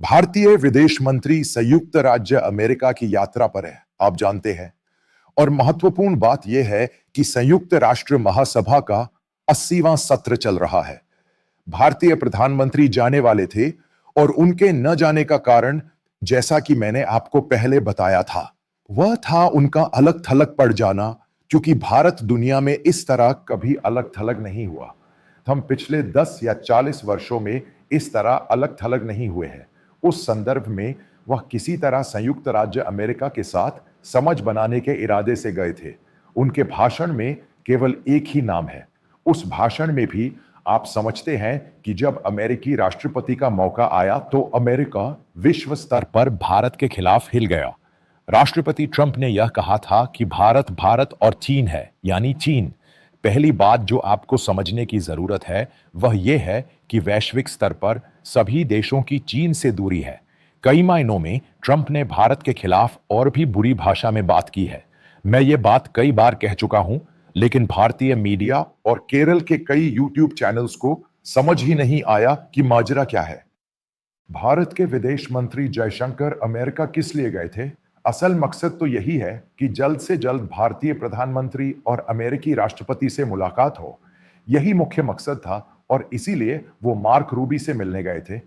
भारतीय विदेश मंत्री संयुक्त राज्य अमेरिका की यात्रा पर है, आप जानते हैं। और महत्वपूर्ण बात यह है कि संयुक्त राष्ट्र महासभा का 80वां सत्र चल रहा है। भारतीय प्रधानमंत्री जाने वाले थे और उनके न जाने का कारण, जैसा कि मैंने आपको पहले बताया था, वह था उनका अलग थलग पड़ जाना, क्योंकि भारत दुनिया में इस तरह कभी अलग थलग नहीं हुआ। हम पिछले 10 या 40 वर्षों में इस तरह अलग थलग नहीं हुए हैं। उस संदर्भ में वह किसी तरह संयुक्त राज्य अमेरिका के साथ समझ बनाने के इरादे से गए थे। उनके भाषण में केवल एक ही नाम है। उस भाषण में भी आप समझते हैं कि जब अमेरिकी राष्ट्रपति का मौका आया तो अमेरिका विश्व स्तर पर भारत के खिलाफ हिल गया। राष्ट्रपति ट्रंप ने यह कहा था कि भारत भारत और चीन है, यानी चीन। पहली बात जो आपको समझने की जरूरत है वह यह है कि वैश्विक स्तर पर सभी देशों की चीन से दूरी है। कई मायनों में ट्रंप ने भारत के खिलाफ और भी बुरी भाषा में बात की है। मैं ये बात कई बार कह चुका हूं, लेकिन भारतीय मीडिया और केरल के कई यूट्यूब चैनल्स को समझ ही नहीं आया कि माजरा क्या है। भारत के विदेश मंत्री जयशंकर अमेरिका किस लिए गए थे? असल मकसद तो यही है कि जल्द से जल्द भारतीय प्रधानमंत्री और अमेरिकी राष्ट्रपति से मुलाकात हो। यही मुख्य मकसद था और इसीलिए वो मार्क रूबी से मिलने गए थे।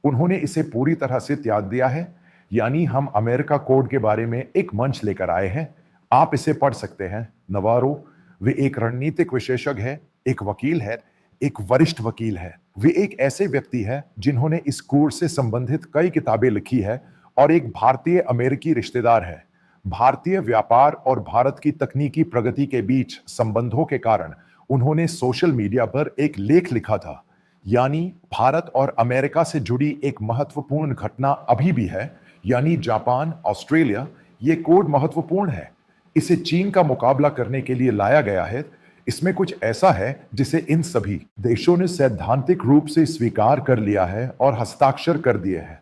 उन्होंने इसे पूरी तरह से त्याग दिया है, यानी हम अमेरिका कोड के बारे में एक मंच लेकर आए हैं। आप इसे पढ़ सकते हैं। नवारो, वे एक रणनीतिक विशेषज्ञ है, एक वकील है, एक वरिष्ठ वकील है। वे एक ऐसे व्यक्ति हैं जिन्होंने इस कोर्स से संबंधित कई किताबें लिखी है और एक भारतीय अमेरिकी रिश्तेदार है। भारतीय व्यापार और भारत की तकनीकी प्रगति के बीच संबंधों के कारण उन्होंने सोशल मीडिया पर एक लेख लिखा था, यानी भारत और अमेरिका से जुड़ी एक महत्वपूर्ण घटना अभी भी है, यानी जापान, ऑस्ट्रेलिया। ये कोड महत्वपूर्ण है। इसे चीन का मुकाबला करने के लिए लाया गया है। इसमें कुछ ऐसा है जिसे इन सभी देशों ने सैद्धांतिक रूप से स्वीकार कर लिया है और हस्ताक्षर कर दिए हैं।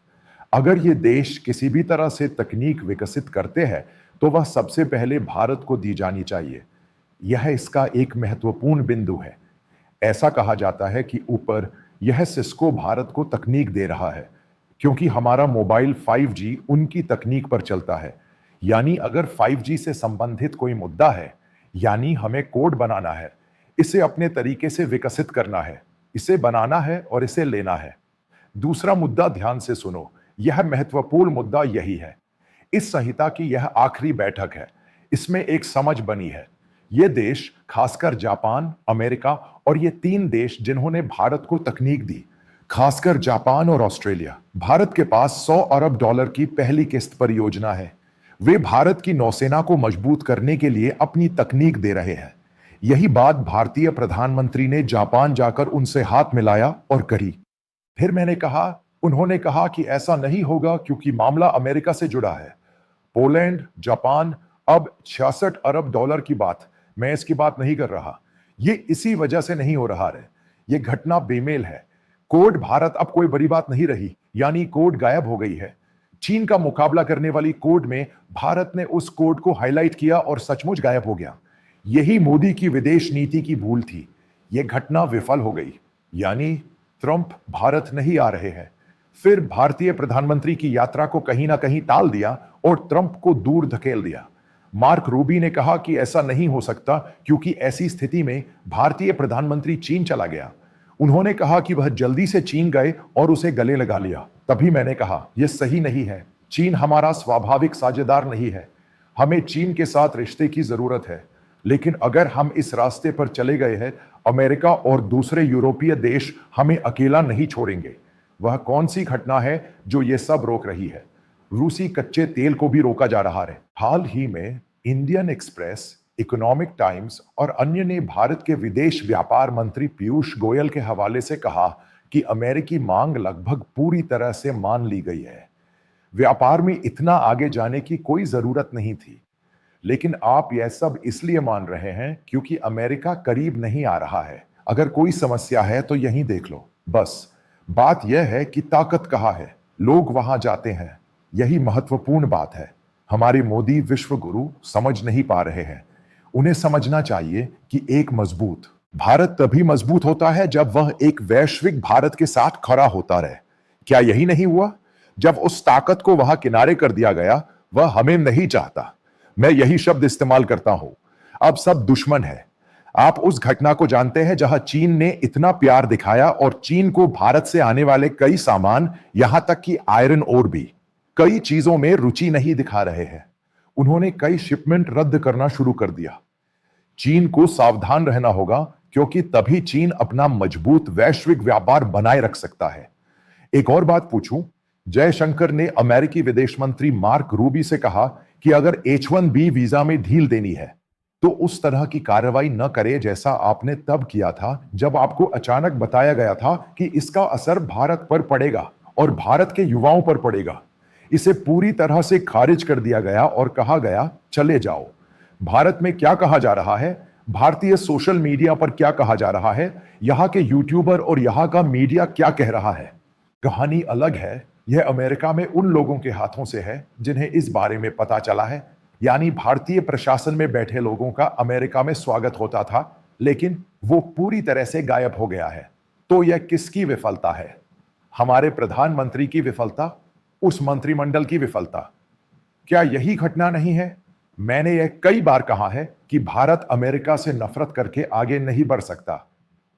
अगर ये देश किसी भी तरह से तकनीक विकसित करते हैं तो वह सबसे पहले भारत को दी जानी चाहिए। यह इसका एक महत्वपूर्ण बिंदु है। ऐसा कहा जाता है कि ऊपर यह सिस्को भारत को तकनीक दे रहा है, क्योंकि हमारा मोबाइल 5G उनकी तकनीक पर चलता है। यानी अगर 5G से संबंधित कोई मुद्दा है, यानी हमें कोड बनाना है, इसे अपने तरीके से विकसित करना है, इसे बनाना है और इसे लेना है। दूसरा मुद्दा ध्यान से सुनो, यह महत्वपूर्ण मुद्दा यही है। इस संहिता की यह आखिरी बैठक है। इसमें एक समझ बनी है। ये देश, खासकर जापान, अमेरिका और ये 3 देश जिन्होंने भारत को तकनीक दी, खासकर जापान और ऑस्ट्रेलिया, भारत के पास $100 अरब की पहली किस्त परियोजना है। वे भारत की नौसेना को मजबूत करने के लिए अपनी तकनीक दे रहे हैं। यही बात भारतीय प्रधानमंत्री ने जापान जाकर उनसे हाथ मिलाया और करी। फिर मैंने कहा, उन्होंने कहा कि ऐसा नहीं होगा क्योंकि मामला अमेरिका से जुड़ा है। पोलैंड, जापान, अब $66 अरब की बात, मैं इसकी बात नहीं कर रहा। ये इसी वजह से नहीं हो रहा है। ये घटना बेमेल है। कोड भारत अब कोई बड़ी बात नहीं रही, यानी कोड गायब हो गई है। चीन का मुकाबला करने वाली कोड में भारत ने उस कोड को हाईलाइट किया और सचमुच गायब हो गया। यही मोदी की विदेश नीति की भूल थी। यह घटना विफल हो गई, यानी ट्रंप भारत नहीं आ रहे हैं। फिर भारतीय प्रधानमंत्री की यात्रा को कहीं ना कहीं टाल दिया और ट्रंप को दूर धकेल दिया। मार्क रूबी ने कहा कि ऐसा नहीं हो सकता क्योंकि ऐसी स्थिति में भारतीय प्रधानमंत्री चीन चला गया। उन्होंने कहा कि वह जल्दी से चीन गए और उसे गले लगा लिया। तभी मैंने कहा, यह सही नहीं है। चीन हमारा स्वाभाविक साझेदार नहीं है। हमें चीन के साथ रिश्ते की जरूरत है, लेकिन अगर हम इस रास्ते पर चले गए हैं, अमेरिका और दूसरे यूरोपीय देश हमें अकेला नहीं छोड़ेंगे। वह कौन सी घटना है जो ये सब रोक रही है? रूसी कच्चे तेल को भी रोका जा रहा है। हाल ही में इंडियन एक्सप्रेस, इकोनॉमिक टाइम्स और अन्य ने भारत के विदेश व्यापार मंत्री पीयूष गोयल के हवाले से कहा कि अमेरिकी मांग लगभग पूरी तरह से मान ली गई है। व्यापार में इतना आगे जाने की कोई जरूरत नहीं थी, लेकिन आप यह सब इसलिए मान रहे हैं क्योंकि अमेरिका करीब नहीं आ रहा है। अगर कोई समस्या है तो यहीं देख लो। बस बात यह है कि ताकत कहाँ है, लोग वहां जाते हैं। यही महत्वपूर्ण बात है। हमारे मोदी विश्व गुरु समझ नहीं पा रहे हैं। उन्हें समझना चाहिए कि एक मजबूत भारत तभी मजबूत होता है जब वह एक वैश्विक भारत के साथ खड़ा होता रहे। क्या यही नहीं हुआ? जब उस ताकत को वहां किनारे कर दिया गया, वह हमें नहीं चाहता। मैं यही शब्द इस्तेमाल करता हूं। अब सब दुश्मन है। आप उस घटना को जानते हैं जहां चीन ने इतना प्यार दिखाया और चीन को भारत से आने वाले कई सामान, यहां तक कि आयरन ओर भी, कई चीजों में रुचि नहीं दिखा रहे हैं। उन्होंने कई शिपमेंट रद्द करना शुरू कर दिया। चीन को सावधान रहना होगा, क्योंकि तभी चीन अपना मजबूत वैश्विक व्यापार बनाए रख सकता है। एक और बात पूछूं, जयशंकर ने अमेरिकी विदेश मंत्री मार्क रूबी से कहा कि अगर H1B वीजा में ढील देनी है तो उस तरह की कार्रवाई न करे जैसा आपने तब किया था, जब आपको अचानक बताया गया था कि इसका असर भारत पर पड़ेगा और भारत के युवाओं पर पड़ेगा। इसे पूरी तरह से खारिज कर दिया गया और कहा गया, चले जाओ। भारत में क्या कहा जा रहा है, भारतीय सोशल मीडिया पर क्या कहा जा रहा है, यहां के यूट्यूबर और यहां का मीडिया क्या कह रहा है, कहानी अलग है। यह अमेरिका में उन लोगों के हाथों से है जिन्हें इस बारे में पता चला है, यानी भारतीय प्रशासन में बैठे लोगों का अमेरिका में स्वागत होता था, लेकिन वो पूरी तरह से गायब हो गया है। तो यह किसकी विफलता है? हमारे प्रधानमंत्री की विफलता? उस मंत्रिमंडल की विफलता? क्या यही घटना नहीं है? मैंने यह कई बार कहा है कि भारत अमेरिका से नफरत करके आगे नहीं बढ़ सकता।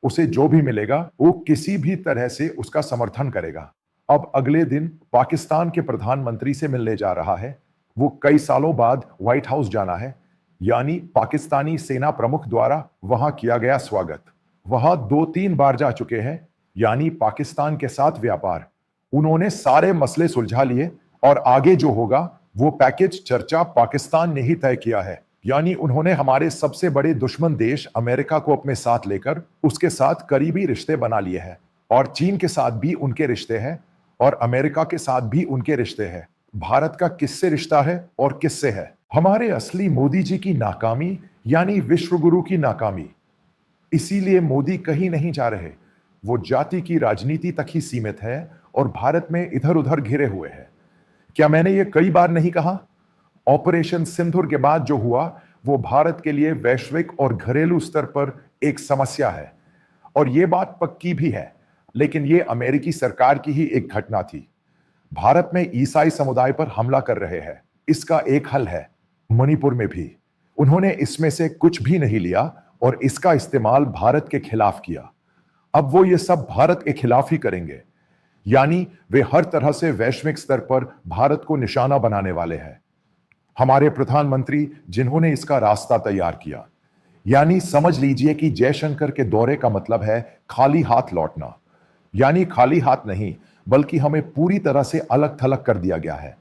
उसे जो भी मिलेगा वो किसी भी तरह से उसका समर्थन करेगा। अब अगले दिन पाकिस्तान के प्रधानमंत्री से मिलने जा रहा है। वो कई सालों बाद व्हाइट हाउस जाना है, यानी पाकिस्तानी सेना प्रमुख द्वारा वहां किया गया स्वागत। वहां 2-3 बार जा चुके हैं, यानी पाकिस्तान के साथ व्यापार। उन्होंने सारे मसले सुलझा लिए और आगे जो होगा वो पैकेज चर्चा पाकिस्तान ने ही तय किया है। यानी उन्होंने हमारे सबसे बड़े दुश्मन देश अमेरिका को अपने साथ लेकर उसके साथ करीबी रिश्ते बना लिए हैं, और चीन के साथ भी उनके रिश्ते हैं और अमेरिका के साथ भी उनके रिश्ते हैं। भारत का किससे रिश्ता है और किससे है? हमारे असली मोदी जी की नाकामी, यानी विश्व गुरु की नाकामी। इसीलिए मोदी कहीं नहीं जा रहे। वो जाति की राजनीति तक ही सीमित है और भारत में इधर उधर घिरे हुए हैं। क्या मैंने ये कई बार नहीं कहा? ऑपरेशन सिंदूर के बाद जो हुआ वो भारत के लिए वैश्विक और घरेलू स्तर पर एक समस्या है, और ये बात पक्की भी है। लेकिन ये अमेरिकी सरकार की ही एक घटना थी। भारत में ईसाई समुदाय पर हमला कर रहे हैं, इसका एक हल है। मणिपुर में भी उन्होंने इसमें से कुछ भी नहीं लिया और इसका इस्तेमाल भारत के खिलाफ किया। अब वो ये सब भारत के खिलाफ ही करेंगे, यानी वे हर तरह से वैश्विक स्तर पर भारत को निशाना बनाने वाले हैं। हमारे प्रधानमंत्री जिन्होंने इसका रास्ता तैयार किया, यानी समझ लीजिए कि जयशंकर के दौरे का मतलब है खाली हाथ लौटना। यानी खाली हाथ नहीं, बल्कि हमें पूरी तरह से अलग थलग कर दिया गया है।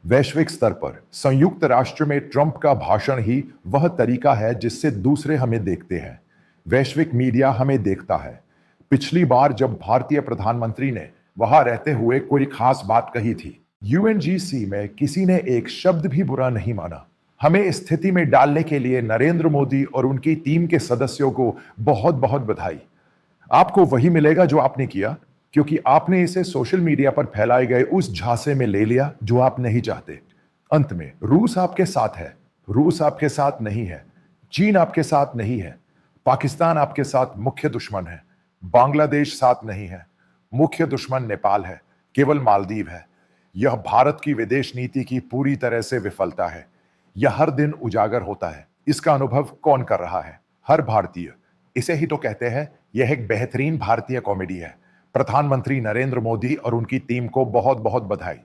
वैश्विक स्तर पर संयुक्त राष्ट्र में ट्रंप का भाषण ही वह तरीका है जिससे दूसरे हमें देखते हैं। वैश्विक मीडिया हमें देखता है। पिछली बार जब भारतीय प्रधानमंत्री ने वहां रहते हुए कोई खास बात कही थी, यूएनजीसी में किसी ने एक शब्द भी बुरा नहीं माना। हमें इस स्थिति में डालने के लिए नरेंद्र मोदी और उनकी टीम के सदस्यों को बहुत बहुत बधाई। आपको वही मिलेगा जो आपने किया, क्योंकि आपने इसे सोशल मीडिया पर फैलाए गए उस झांसे में ले लिया जो आप नहीं चाहते। अंत में रूस आपके साथ है, रूस आपके साथ नहीं है, चीन आपके साथ नहीं है, पाकिस्तान आपके साथ मुख्य दुश्मन है, बांग्लादेश साथ नहीं है, मुख्य दुश्मन नेपाल है, केवल मालदीव है। यह भारत की विदेश नीति की पूरी तरह से विफलता है। यह हर दिन उजागर होता है। इसका अनुभव कौन कर रहा है? हर भारतीय। इसे ही तो कहते हैं यह एक बेहतरीन भारतीय कॉमेडी है। प्रधानमंत्री नरेंद्र मोदी और उनकी टीम को बहुत बहुत बधाई।